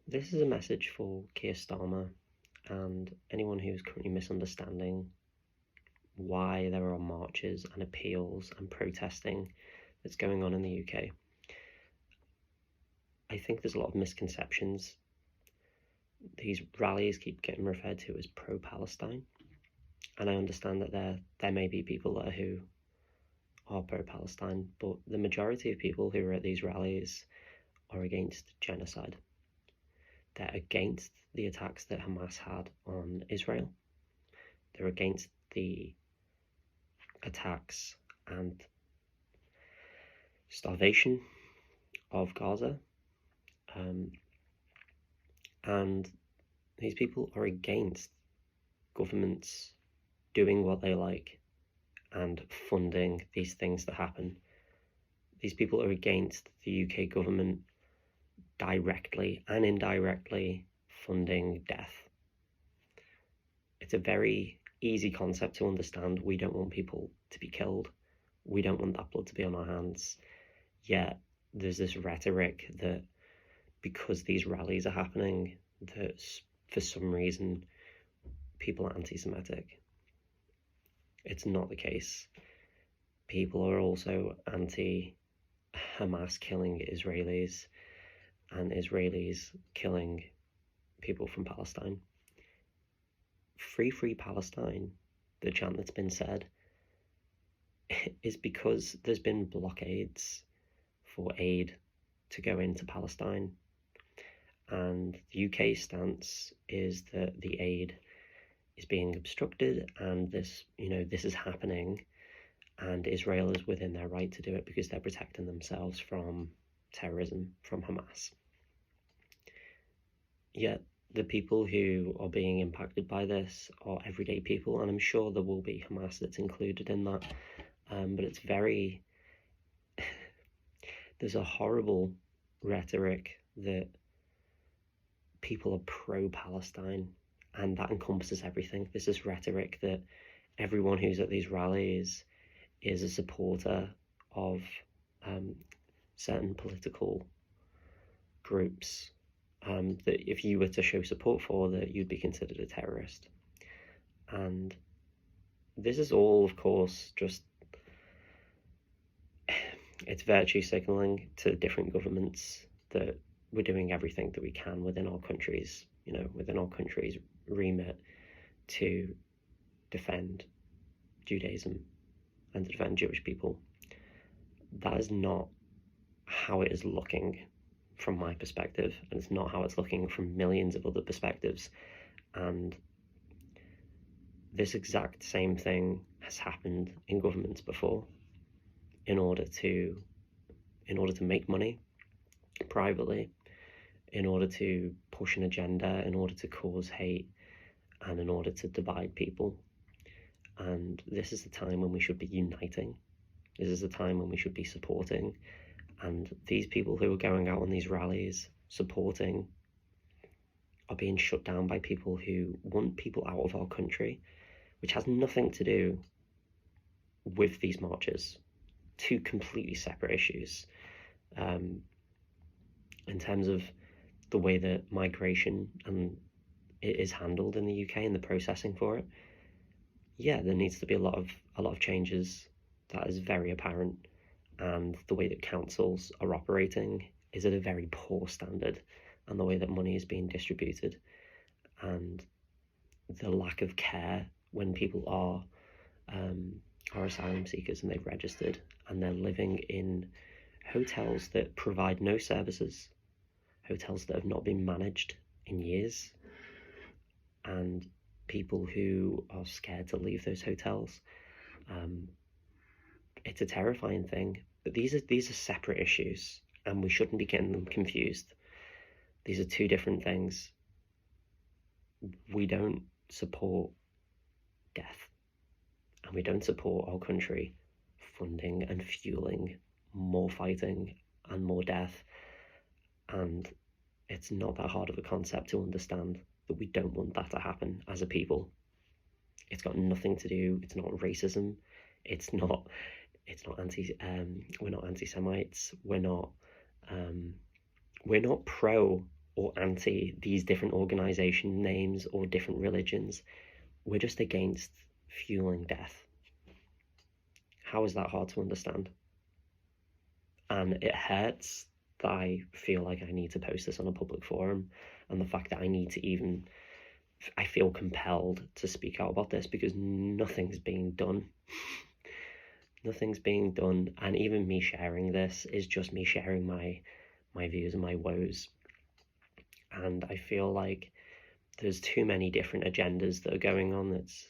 This is a message for Keir Starmer and anyone who's currently misunderstanding why there are marches and appeals and protesting that's going on in the UK. I think there's a lot of misconceptions. These rallies keep getting referred to as pro-Palestine, and I understand that there may be people there who are pro-Palestine, but the majority of people who are at these rallies are against genocide. They're against the attacks that Hamas had on Israel. They're against the attacks and starvation of Gaza. And these people are against governments doing what they like and funding these things that happen. These people are against the UK government directly and indirectly funding death. It's a very easy concept to understand. We don't want people to be killed. We don't want that blood to be on our hands. Yet there's this rhetoric that because these rallies are happening, that for some reason people are anti-Semitic. It's not the case. People are also anti-Hamas killing Israelis and Israelis killing people from Palestine. Free Palestine, the chant that's been said, is because there's been blockades for aid to go into Palestine. And the UK stance is that the aid is being obstructed and this is happening, and Israel is within their right to do it because they're protecting themselves from terrorism from Hamas. Yet the people who are being impacted by this are everyday people, and I'm sure there will be Hamas that's included in that, but it's very there's a horrible rhetoric that people are pro-Palestine, and that encompasses everything. There's this rhetoric that everyone who's at these rallies is a supporter of certain political groups, that if you were to show support for, that you'd be considered a terrorist. And this is all, of course, just it's virtue signaling to different governments that we're doing everything that we can within our country's remit to defend Judaism and to defend Jewish people. That is not how it is looking from my perspective, and it's not how it's looking from millions of other perspectives. And this exact same thing has happened in governments before in order to make money privately, in order to push an agenda, in order to cause hate, and in order to divide people. And this is the time when we should be uniting. This is the time when we should be supporting. And these people who are going out on these rallies supporting are being shut down by people who want people out of our country, which has nothing to do with these marches. Two completely separate issues. In terms of the way that migration and it is handled in the UK and the processing for it, yeah, there needs to be a lot of changes. That is very apparent, and the way that councils are operating is at a very poor standard, and the way that money is being distributed, and the lack of care when people are asylum seekers and they've registered and they're living in hotels that provide no services, hotels that have not been managed in years, and people who are scared to leave those hotels. It's a terrifying thing, but these are separate issues, and we shouldn't be getting them confused. These are two different things. We don't support death, and we don't support our country funding and fueling more fighting and more death. And it's not that hard of a concept to understand that we don't want that to happen as a people. It's got nothing to do, it's not racism, we're not anti-Semites, we're not pro or anti these different organization names or different religions. We're just against fueling death. How is that hard to understand? And it hurts that I feel like I need to post this on a public forum, and the fact that I feel compelled to speak out about this, because nothing's being done. Nothing's being done, and even me sharing this is just me sharing my views and my woes. And I feel like there's too many different agendas that are going on that's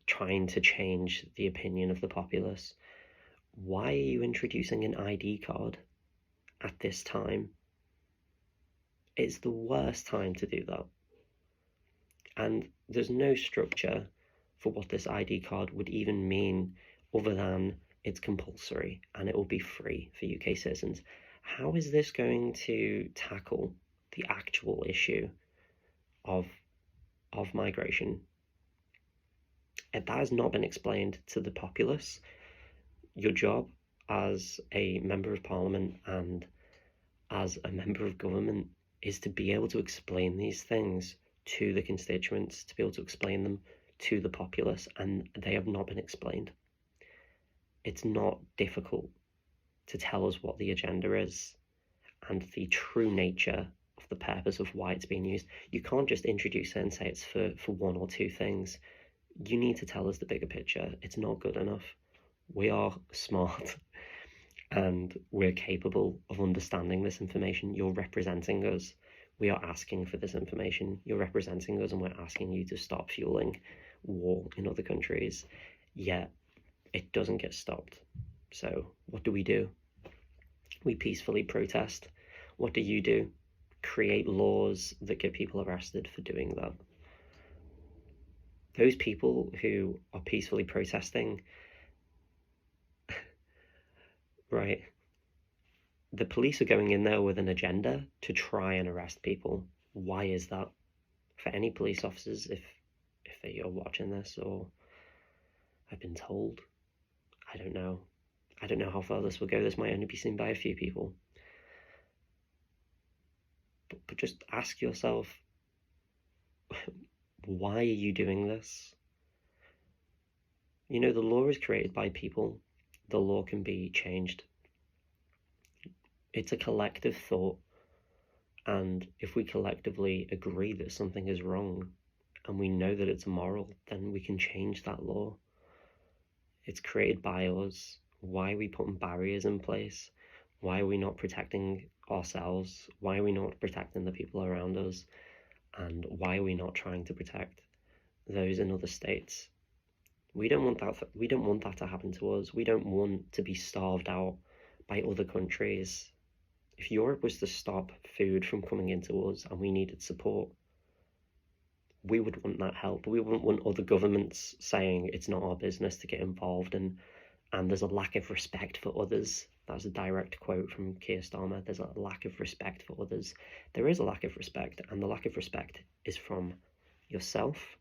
trying to change the opinion of the populace. Why are you introducing an ID card at this time? It's the worst time to do that. And there's no structure for what this ID card would even mean, other than it's compulsory and it will be free for UK citizens. How is this going to tackle the actual issue of migration? And that has not been explained to the populace. Your job as a member of parliament and as a member of government is to be able to explain these things to the constituents, to be able to explain them to the populace, and they have not been explained. It's not difficult to tell us what the agenda is and the true nature of the purpose of why it's being used. You can't just introduce it and say it's for one or two things. You need to tell us the bigger picture. It's not good enough. We are smart and we're capable of understanding this information. You're representing us. We are asking for this information. You're representing us, and we're asking you to stop fueling war in other countries. Yet it doesn't get stopped. So what do? We peacefully protest. What do? Create laws that get people arrested for doing that. Those people who are peacefully protesting, right, the police are going in there with an agenda to try and arrest people. Why is that? For any police officers, if they are watching this or have been told, I don't know. I don't know how far this will go. This might only be seen by a few people. But just ask yourself, why are you doing this? You know, the law is created by people. The law can be changed. It's a collective thought, and if we collectively agree that something is wrong and we know that it's immoral, then we can change that law. It's created by us. Why are we putting barriers in place? Why are we not protecting ourselves? Why are we not protecting the people around us? And why are we not trying to protect those in other states? We don't want that. We don't want that to happen to us. We don't want to be starved out by other countries. If Europe was to stop food from coming into us and we needed support, we would want that help. We wouldn't want other governments saying it's not our business to get involved, and there's a lack of respect for others. That's a direct quote from Keir Starmer. There's a lack of respect for others. There is a lack of respect, and the lack of respect is from yourself,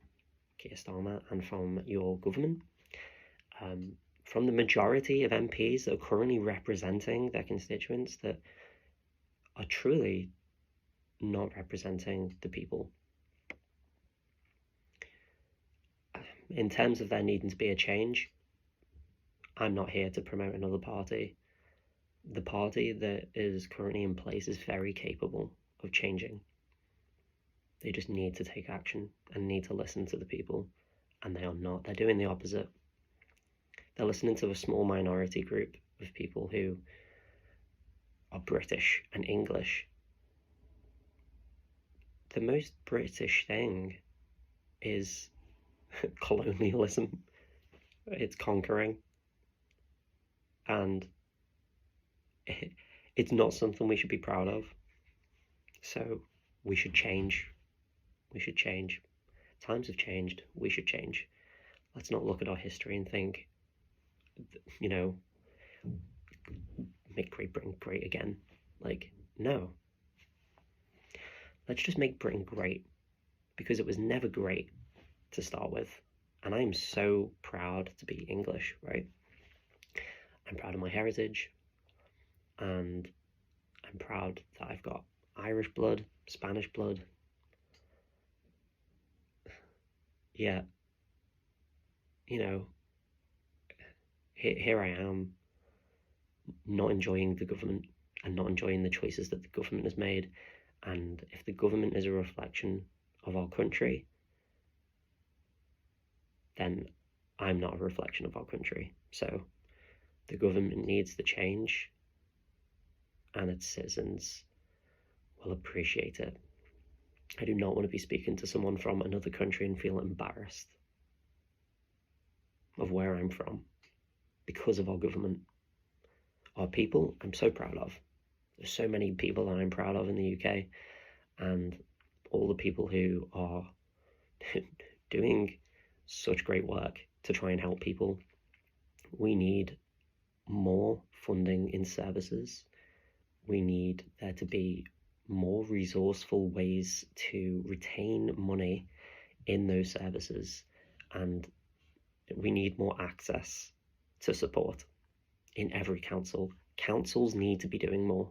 Keir Starmer, and from your government. From the majority of MPs that are currently representing their constituents that are truly not representing the people. In terms of there needing to be a change, I'm not here to promote another party. The party that is currently in place is very capable of changing. They just need to take action and need to listen to the people, and they are not. They're doing the opposite. They're listening to a small minority group of people who are British and English. The most British thing is colonialism. It's conquering, and it's not something we should be proud of. So we should change. We should change. Times have changed. We should change. Let's not look at our history and think, you know, make Great Britain great again. Like, no. Let's just make Britain great, because it was never great to start with. And I'm so proud to be English, right? I'm proud of my heritage, and I'm proud that I've got Irish Irish blood, Spanish blood. Yeah, you know, here I am, not enjoying the government and not enjoying the choices that the government has made. And if the government is a reflection of our country, then I'm not a reflection of our country. So the government needs to change, and its citizens will appreciate it. I do not want to be speaking to someone from another country and feel embarrassed of where I'm from because of our government. Our people, I'm so proud of. There's so many people that I'm proud of in the UK, and all the people who are doing such great work to try and help people. We need more funding in services. We need there to be more resourceful ways to retain money in those services, and we need more access to support in every council. Councils need to be doing more.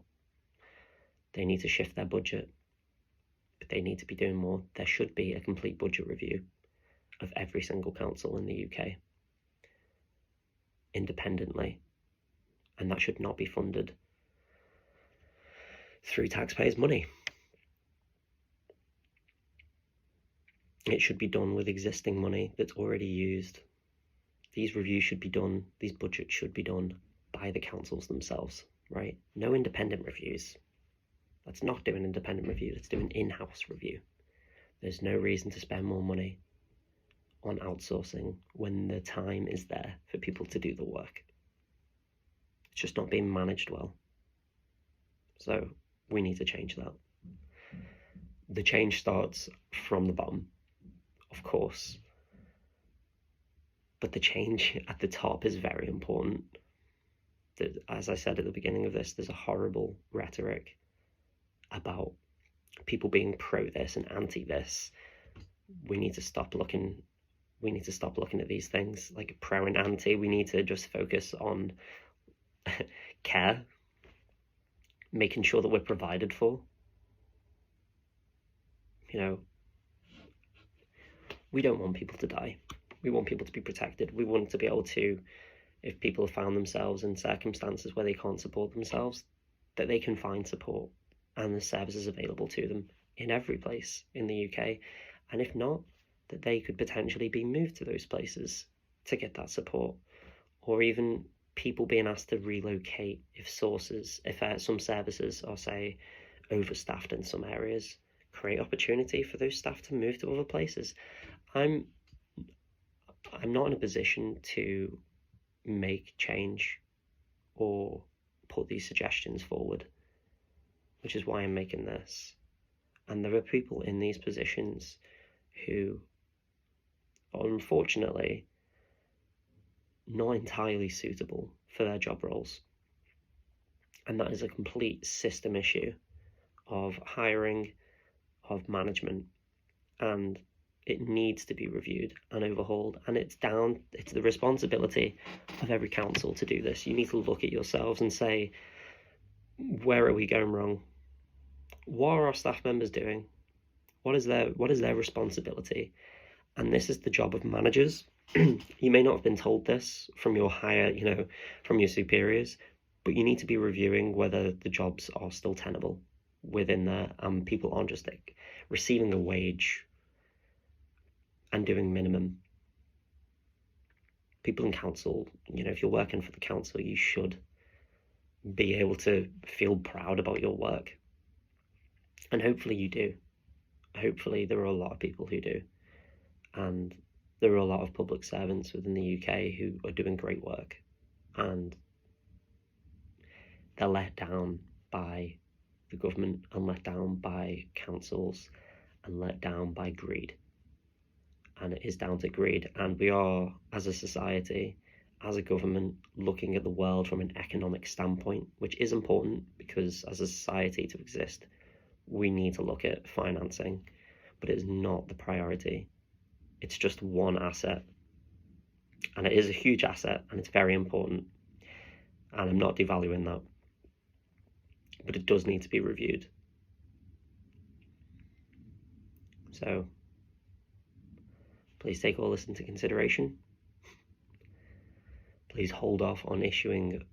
They need to shift their budget, but they need to be doing more. There should be a complete budget review of every single council in the UK independently, and that should not be funded through taxpayers' money. It should be done with existing money that's already used. These reviews should be done, these budgets should be done by the councils themselves, right? No independent reviews. Let's not do an independent review, let's do an in-house review. There's no reason to spend more money on outsourcing when the time is there for people to do the work. It's just not being managed well. So we need to change that. The change starts from the bottom, of course, but the change at the top is very important. As I said at the beginning of this, there's a horrible rhetoric about people being pro this and anti this. We need to stop looking at these things like pro and anti. We need to just focus on care, making sure that we're provided for. You know, we don't want people to die. We want people to be protected. We want to be able to, if people have found themselves in circumstances where they can't support themselves, that they can find support and the services available to them in every place in the UK. And if not, that they could potentially be moved to those places to get that support, or even people being asked to relocate if some services are, say, overstaffed in some areas. Create opportunity for those staff to move to other places. I'm not in a position to make change or put these suggestions forward, which is why I'm making this. And there are people in these positions who are unfortunately not entirely suitable for their job roles. And that is a complete system issue of hiring, of management, and it needs to be reviewed and overhauled. And it's the responsibility of every council to do this. You need to look at yourselves and say, where are we going wrong? What are our staff members doing? What is their responsibility? And this is the job of managers. You may not have been told this from your from your superiors, but you need to be reviewing whether the jobs are still tenable within there, and people aren't just like receiving a wage and doing minimum. People in council, if you're working for the council, you should be able to feel proud about your work. And hopefully you do. Hopefully there are a lot of people who do. And there are a lot of public servants within the UK who are doing great work. And they're let down by the government and let down by councils and let down by greed. And it is down to greed. And we are, as a society, as a government, looking at the world from an economic standpoint, which is important because as a society to exist, we need to look at financing, but it is not the priority. It's just one asset, and it is a huge asset, and it's very important, and I'm not devaluing that, but it does need to be reviewed. So please take all this into consideration. Please hold off on issuing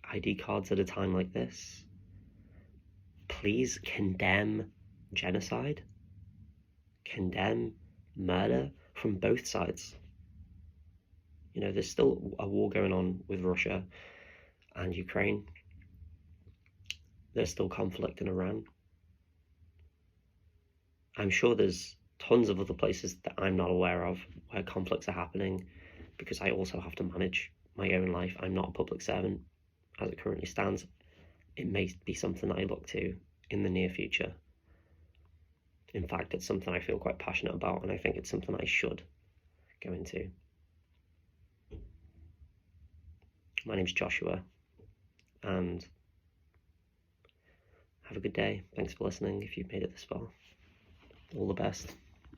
ID cards at a time like this. Please condemn genocide, condemn murder from both sides. You know, there's still a war going on with Russia and Ukraine. There's still conflict in Iran. I'm sure there's tons of other places that I'm not aware of where conflicts are happening, because I also have to manage my own life. I'm not a public servant as it currently stands. It may be something that I look to in the near future. In fact, it's something I feel quite passionate about, and I think it's something I should go into. My name's Joshua, and have a good day. Thanks for listening if you've made it this far. All the best.